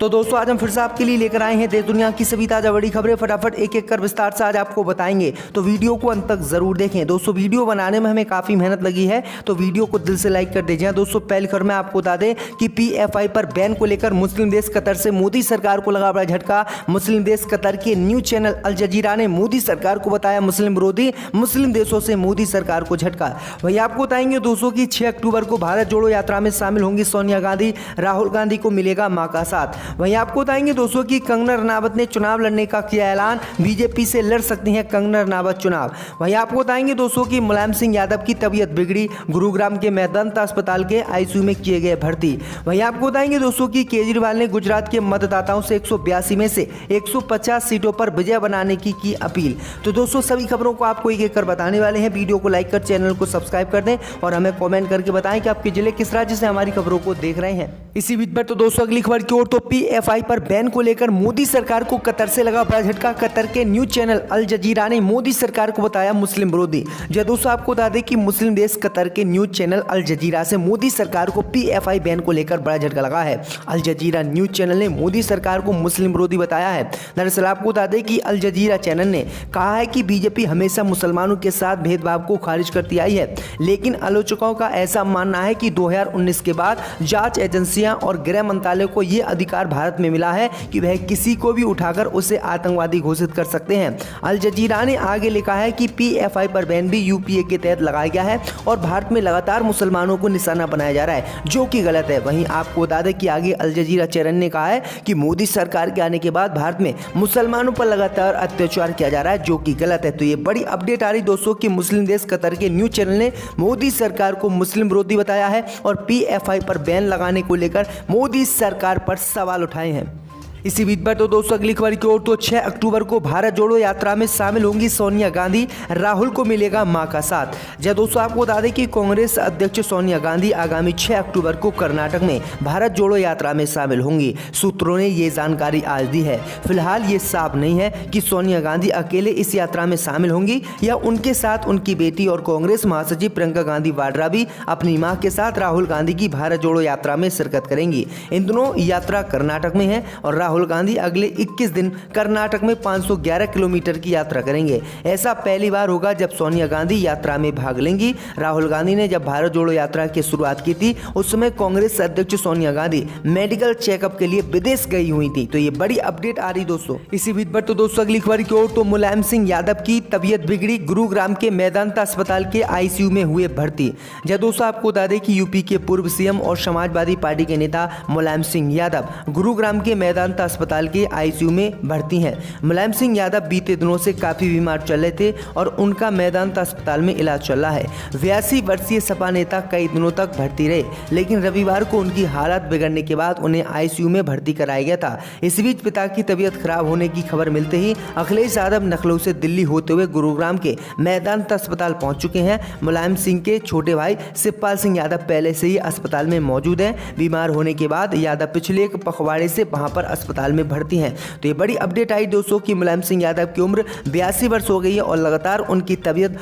तो दोस्तों आज हम फिर से आपके लिए लेकर आए हैं देश दुनिया की सभी ताजा बड़ी खबरें। फटाफट एक एक कर विस्तार से आज आपको बताएंगे, तो वीडियो को अंत तक जरूर देखें। दोस्तों वीडियो बनाने में हमें काफी मेहनत लगी है, तो वीडियो को दिल से लाइक कर दीजिए। दोस्तों पहली खबर में आपको बता दें कि PFI पर बैन को लेकर मुस्लिम देश कतर से मोदी सरकार को लगा बड़ा झटका। मुस्लिम देश कतर के न्यूज चैनल अल जजीरा ने मोदी सरकार को बताया मुस्लिम विरोधी, मुस्लिम देशों से मोदी सरकार को झटका। वही आपको बताएंगे दोस्तों की 6 अक्टूबर को भारत जोड़ो यात्रा में शामिल होंगी सोनिया गांधी, राहुल गांधी को मिलेगा मां का साथ। वहीं आपको बताएंगे दोस्तों कि कंगना रनावत ने चुनाव लड़ने का किया ऐलान, बीजेपी से लड़ सकती हैं कंगना रनावत चुनाव। वहीं आपको बताएंगे दोस्तों कि मुलायम सिंह यादव की तबीयत बिगड़ी, गुरुग्राम के मेदांता अस्पताल के ICU में किए गए भर्ती। वहीं आपको बताएंगे दोस्तों कि केजरीवाल ने गुजरात के मतदाताओं से 182 में से 150 सीटों पर विजय बनाने की अपील। तो दोस्तों सभी खबरों को आपको एक एक कर बताने वाले हैं। वीडियो को लाइक कर चैनल को सब्सक्राइब कर दें और हमें कमेंट करके बताएं कि आपके जिले किस राज्य से हमारी खबरों को देख रहे हैं। इसी बीच पर तो दोस्तों अगली खबर की ओर, तो PFI पर बैन को लेकर मोदी सरकार को कतर से लगा बड़ा झटका। कतर के न्यूज चैनल अल जजीरा ने मोदी सरकार को बताया मुस्लिम विरोधी। जी दोस्तों आपको बता दें कि मुस्लिम देश कतर के न्यूज चैनल अल जजीरा से मोदी सरकार को PFI बैन को लेकर बड़ा झटका लगा है। अल जजीरा न्यूज चैनल ने मोदी सरकार को मुस्लिम विरोधी बताया है। दरअसल आपको बता दें कि अल जजीरा चैनल ने कहा है कि बीजेपी हमेशा मुसलमानों के साथ भेदभाव को खारिज करती आई है, लेकिन आलोचकों का ऐसा मानना है कि 2019 के बाद जांच एजेंसियां और गृह मंत्रालय को यह अधिकार भारत में मिला है कि वह किसी को भी उठाकर उसे आतंकवादी घोषित कर सकते हैं। अल जजीरा ने आगे लिखा है कि PFI पर बैन भी UPA के तहत लगाया गया है और भारत में लगातार मुसलमानों को निशाना बनाया जा रहा है, जो कि गलत है। वहीं आपको बता दें कि आगे अल जजीरा चैनल ने कहा है कि मोदी सरकार के आने के बाद भारत में मुसलमानों पर लगातार अत्याचार किया जा रहा है, जो कि गलत है। तो ये बड़ी अपडेट आ रही दोस्तों कि मुस्लिम देश कतर के न्यूज चैनल ने मोदी सरकार को मुस्लिम विरोधी बताया है और PFI पर बैन लगाने को लेकर मोदी सरकार पर सवाल उठाए हैं। इसी बीच पर तो दोस्तों अगली खबर की ओर, तो 6 अक्टूबर को भारत जोड़ो यात्रा में शामिल होंगी सोनिया गांधी, राहुल को मिलेगा मां का साथ। जय दोस्तों आपको बता दें कि कांग्रेस अध्यक्ष सोनिया गांधी आगामी 6 अक्टूबर को कर्नाटक में भारत जोड़ो यात्रा में शामिल होंगी। सूत्रों ने ये जानकारी आज दी है। फिलहाल ये साफ नहीं है कि सोनिया गांधी अकेले इस यात्रा में शामिल होंगी या उनके साथ उनकी बेटी और कांग्रेस महासचिव प्रियंका गांधी वाड्रा भी अपनी मां के साथ राहुल गांधी की भारत जोड़ो यात्रा में शिरकत करेंगी। इन दोनों यात्रा कर्नाटक में है और राहुल गांधी अगले 21 दिन कर्नाटक में 511 किलोमीटर की यात्रा करेंगे। ऐसा पहली बार होगा जब सोनिया गांधी यात्रा में भाग लेंगी। राहुल गांधी ने जब भारत जोड़ो यात्रा की शुरुआत की थी उस समय कांग्रेस अध्यक्ष सोनिया गांधी मेडिकल चेकअप के लिए विदेश गई हुई थी। तो ये बड़ी अपडेट आ रही दोस्तों। इसी बीच पर तो दोस्तों अगली खबर की ओर, तो मुलायम सिंह यादव की तबीयत बिगड़ी, गुरुग्राम के मेदांता अस्पताल के ICU में हुए भर्ती। जब दोस्तों आपको बता दें कि यूपी के पूर्व CM और समाजवादी पार्टी के नेता मुलायम सिंह यादव गुरुग्राम के मेदांता अस्पताल के ICU में भर्ती हैं। मुलायम सिंह यादव बीते दिनों से काफी बीमार चल रहे थे और उनका मेदांता अस्पताल में इलाज चल रहा है। 82 वर्षीय सपा नेता कई दिनों तक भर्ती रहे, लेकिन रविवार को उनकी हालत बिगड़ने के बाद उन्हें ICU में भर्ती कराया गया था। इस बीच पिता की तबीयत खराब होने की खबर मिलते ही अखिलेश यादव लखनऊ से दिल्ली होते हुए गुरुग्राम के मेदांता अस्पताल पहुंच चुके हैं। मुलायम सिंह के छोटे भाई शिवपाल सिंह यादव पहले से ही अस्पताल में मौजूद हैं। बीमार होने के बाद यादव पिछले एक पखवाड़े से वहां पर अस्पताल में भर्ती हैं। तो ये बड़ी अपडेट आई दोस्तों कि मुलायम सिंह यादव की उम्र 82 वर्ष हो गई है और लगातार उनकी तबीयत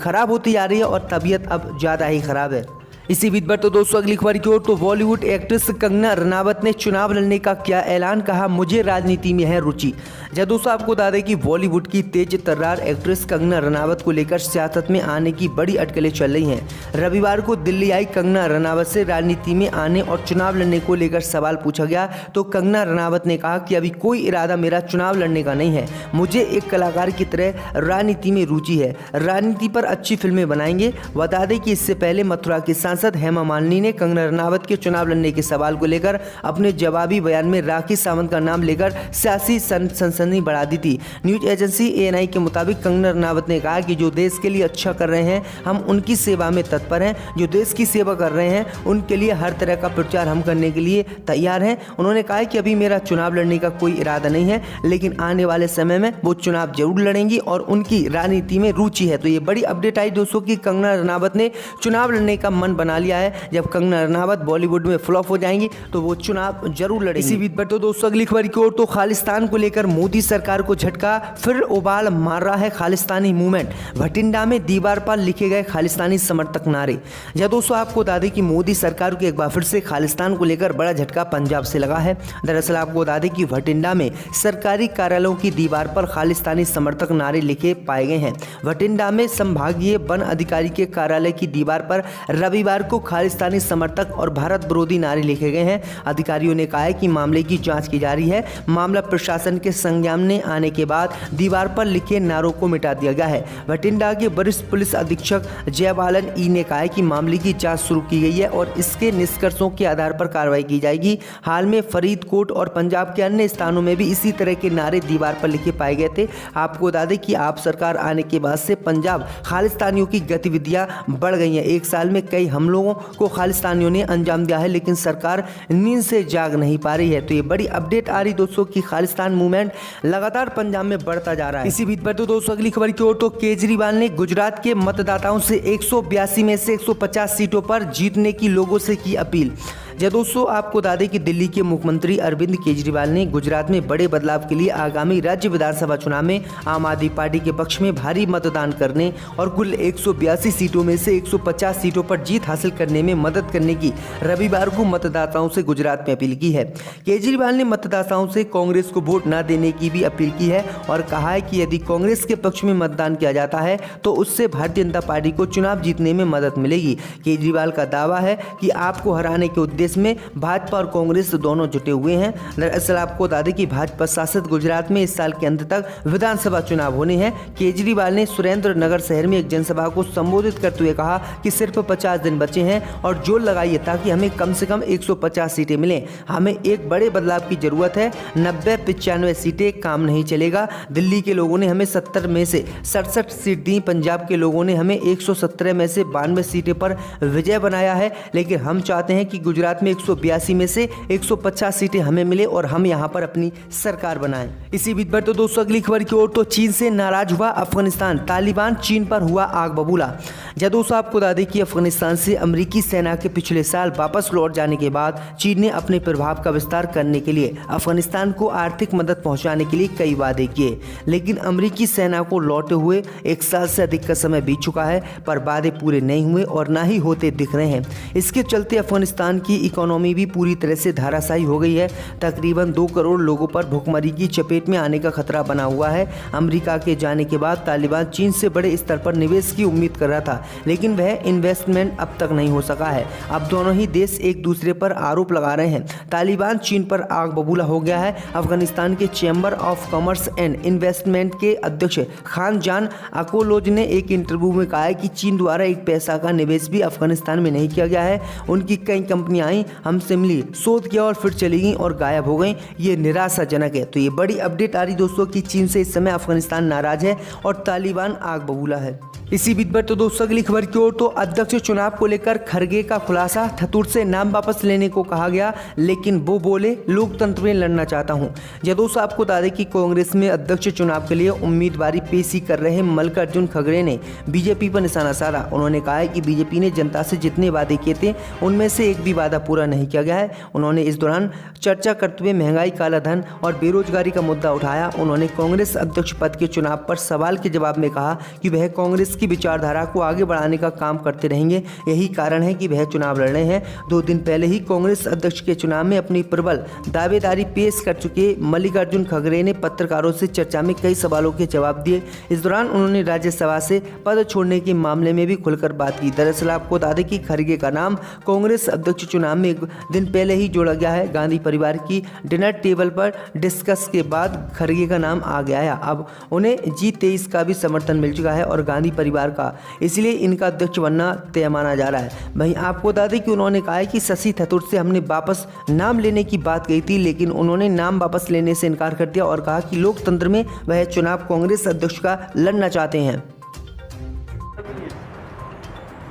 खराब होती जा रही है और तबीयत अब ज़्यादा ही खराब है। इसी बीच पर तो दोस्तों अगली खबर की ओर, तो बॉलीवुड एक्ट्रेस कंगना रनावत ने चुनाव लड़ने का किया ऐलान, कहा मुझे राजनीति में है रुचि। जब दोस्तों आपको बता दें कि बॉलीवुड की तेज तर्रार एक्ट्रेस कंगना रनावत को लेकर सियासत में आने की बड़ी अटकलें चल रही हैं। रविवार को दिल्ली आई कंगना रनावत से राजनीति में आने और चुनाव लड़ने को लेकर सवाल पूछा गया तो कंगना रनावत ने कहा कि अभी कोई इरादा मेरा चुनाव लड़ने का नहीं है, मुझे एक कलाकार की तरह राजनीति में रुचि है, राजनीति पर अच्छी फिल्में बनाएंगे। बता दें कि इससे पहले मथुरा की सांसद हेमा मालिनी ने कंगना रनावत के चुनाव लड़ने के सवाल को लेकर अपने जवाबी बयान में राखी सावंत का नाम लेकर सियासी सनसनी बढ़ा दी थी। न्यूज एजेंसी ANI के मुताबिक कंगना रनावत ने कहा कि जो देश के लिए अच्छा कर रहे हैं हम उनकी सेवा में तत्पर हैं, जो देश की सेवा कर रहे हैं उनके लिए हर तरह का प्रचार हम करने के लिए तैयार हैं। उन्होंने कहा कि अभी मेरा चुनाव लड़ने का कोई इरादा नहीं है, लेकिन आने वाले समय में वो चुनाव जरूर लड़ेंगी और उनकी राजनीति में रुचि है। तो ये बड़ी अपडेट आई दोस्तों कि कंगना रनावत ने चुनाव लड़ने का मन बना बना लिया है जब कंगना रनावत बॉलीवुड में फ्लॉप हो जाएंगी तो वो चुनाव जरूर लड़ेंगी। इसी बीच पर तो दोस्तों अगली खबर की ओर तो खालिस्तान को लेकर मोदी सरकार को झटका, फिर उबाल मार रहा है खालिस्तानी मूवमेंट। भटिंडा में दीवार पर लिखे गए खालिस्तानी समर्थक नारे। या दोस्तों आपको बता दें कि मोदी सरकार को एक बार फिर से खालिस्तान को लेकर बड़ा झटका पंजाब से लगा है। दरअसल आपको बता दें कि भटिंडा में सरकारी कार्यालयों की दीवार पर खालिस्तानी समर्थक नारे लिखे पाए गए हैं। भटिंडा में संभागीय वन अधिकारी के कार्यालय की दीवार पर रविवार को खालिस्तानी समर्थक और भारत विरोधी नारे लिखे गए हैं। अधिकारियों ने कहा है कि मामले की जांच की जा रही है। मामला प्रशासन के संज्ञान में आने के बाद दीवार पर लिखे नारों को मिटा दिया गया है। भटिंडा के वरिष्ठ पुलिस अधीक्षक जयबालन ई ने कहा है कि मामले की जांच शुरू की गई है और इसके निष्कर्षों के आधार पर कार्रवाई की जाएगी। हाल में फरीदकोट और पंजाब के अन्य स्थानों में भी इसी तरह के नारे दीवार पर लिखे पाए गए थे। आपको बता दें कि आप सरकार आने के बाद से पंजाब खालिस्तानियों की गतिविधियां बढ़ गई हैं। एक साल में कई हमलों को खालिस्तानियों ने अंजाम दिया है, लेकिन सरकार नींद से जाग नहीं पा रही है। तो ये बड़ी अपडेट आ रही दोस्तों की खालिस्तान मूवमेंट लगातार पंजाब में बढ़ता जा रहा है। इसी बीच पर तो दोस्तों अगली खबर की ओर तो केजरीवाल ने गुजरात के मतदाताओं से 182 में से 150 सीटों पर जीतने की लोगों से की अपील। जब दोस्तों आपको बता दें कि दिल्ली के मुख्यमंत्री अरविंद केजरीवाल ने गुजरात में बड़े बदलाव के लिए आगामी राज्य विधानसभा चुनाव में आम आदमी पार्टी के पक्ष में भारी मतदान करने और कुल 182 सीटों में से 150 सीटों पर जीत हासिल करने में मदद करने की रविवार को मतदाताओं से गुजरात में अपील की है। केजरीवाल ने मतदाताओं से कांग्रेस को वोट न देने की भी अपील की है और कहा है कि यदि कांग्रेस के पक्ष में मतदान किया जाता है तो उससे भारतीय जनता पार्टी को चुनाव जीतने में मदद मिलेगी। केजरीवाल का दावा है कि आपको हराने के उद्देश्य में भाजपा और कांग्रेस दोनों जुटे हुए हैं। दरअसल आपको बता दें कि भाजपा शासित गुजरात में इस साल के अंत तक विधानसभा चुनाव होने हैं। केजरीवाल ने सुरेंद्र नगर शहर में एक जनसभा को संबोधित करते हुए कहा कि सिर्फ 50 दिन बचे हैं और जोर लगाइए ताकि हमें कम से कम 150 सीटें मिलें। हमें एक बड़े बदलाव की जरूरत है। 90-95 सीटें काम नहीं चलेगा। दिल्ली के लोगों ने हमें 70 में से 67 सीट दी। पंजाब के लोगों ने हमें 117 में से 92 सीटें पर विजय बनाया है, लेकिन हम चाहते हैं कि गुजरात में 182 में से 150 सीटें हमें मिले और हम यहां पर अपनी सरकार बनाएं। इसी बीच पर तो दोस्तों अगली खबर की ओर तो चीन से नाराज हुआ अफगानिस्तान, तालिबान चीन पर हुआ आग बबूला। जब दोस्तों आपको बता दें कि अफगानिस्तान से अमेरिकी सेना के पिछले साल वापस लौट जाने के बाद चीन ने अपने प्रभाव का विस्तार करने के लिए अफगानिस्तान को आर्थिक मदद पहुंचाने के लिए कई वादे किए, लेकिन अमेरिकी सेना को लौटे हुए 1 साल से अधिक का समय बीत चुका है, पर वादे पूरे नहीं हुए और ना ही होते दिख रहे हैं। इसके चलते अफगानिस्तान की इकोनॉमी भी पूरी तरह से धाराशायी हो गई है। तकरीबन 2 करोड़ लोगों पर भुखमरी की चपेट में आने का खतरा बना हुआ है। अमेरिका के जाने के बाद तालिबान चीन से बड़े स्तर पर निवेश की उम्मीद कर रहा था, लेकिन वह इन्वेस्टमेंट अब तक नहीं हो सका है। अब दोनों ही देश एक दूसरे पर आरोप लगा रहे हैं। तालिबान चीन पर आग बबूला हो गया है। अफगानिस्तान के chamber of commerce and investment के अध्यक्ष खान जान अकोलोज ने एक इंटरव्यू में कहा है कि चीन द्वारा एक पैसा का निवेश भी अफगानिस्तान में नहीं किया गया है। उनकी कई कंपनियां आई, हमसे मिली, शोध किया और फिर चली गई और गायब हो गई। ये निराशाजनक है। तो ये बड़ी अपडेट आ रही दोस्तों कि चीन से इस समय अफगानिस्तान नाराज है और तालिबान आग बबूला है। इसी बीच पर तो दोस्तों अगली खबर की ओर तो अध्यक्ष चुनाव को लेकर खरगे का खुलासा, ठतुर से नाम वापस लेने को कहा गया, लेकिन वो बोले लोकतंत्र में लड़ना चाहता हूं। जब दोस्तों आपको बता दें कि कांग्रेस में अध्यक्ष चुनाव के लिए उम्मीदवारी पेशी कर रहे मल्लिकार्जुन खड़गे ने बीजेपी पर निशाना साधा। उन्होंने कहा है कि बीजेपी ने जनता से जितने वादे किए थे उनमें से एक भी वादा पूरा नहीं किया गया है। उन्होंने इस दौरान चर्चा करते हुए महंगाई, काला धन और बेरोजगारी का मुद्दा उठाया। उन्होंने कांग्रेस अध्यक्ष पद के चुनाव पर सवाल के जवाब में कहा कि वह कांग्रेस की विचारधारा को आगे बढ़ाने का काम करते रहेंगे, यही कारण है कि वह चुनाव लड़ रहे हैं। 2 दिन पहले ही कांग्रेस अध्यक्ष के चुनाव में अपनी प्रबल दावेदारी पेश कर चुके मल्लिकार्जुन खड़गे ने पत्रकारों से चर्चा में कई सवालों के जवाब दिए। इस दौरान उन्होंने राज्यसभा से पद छोड़ने के मामले में भी खुलकर बात की। दरअसल आपको बता दें कि खड़गे का नाम कांग्रेस अध्यक्ष चुनाव में 1 दिन पहले ही जोड़ा गया है। गांधी परिवार की डिनर टेबल पर डिस्कस के बाद खड़गे का नाम आ गया है। अब उन्हें G23 का भी समर्थन मिल चुका है और गांधी परिवार का, इसलिए इनका अध्यक्ष बनना तय माना जा रहा है। वहीं आपको बता दें कि उन्होंने कहा है कि शशि थरूर से हमने वापस नाम लेने की बात कही थी, लेकिन उन्होंने नाम वापस लेने से इनकार कर दिया और कहा कि लोकतंत्र में वह चुनाव कांग्रेस अध्यक्ष का लड़ना चाहते हैं।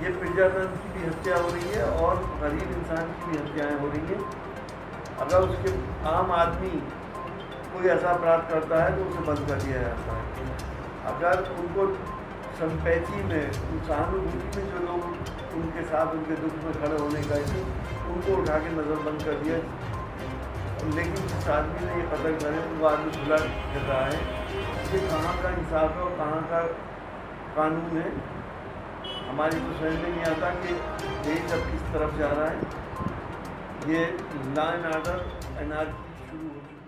ये प्रजातंत्र की भी हत्या हो रही है और गरीब इंसान की भी हत्याएं हो रही हैं। अगर उसके आम आदमी कोई ऐसा अपराध करता है तो उसे बंद कर दिया जाता है। अगर उनको संपैची में, सहानुभूति में जो लोग उनके साथ उनके दुख में खड़े होने का, उनको उठा के नज़रबंद कर दिया। लेकिन जिस आदमी ने ये कतल करे वो आदमी खुला कर रहा है। ये कहाँ का इंसाफ है और कहाँ का कानून है, हमारी तो समझ में नहीं आता कि देश अब किस तरफ जा रहा है। ये लॉ एंड ऑर्डर एनआरकी शुरू हो चुकी है।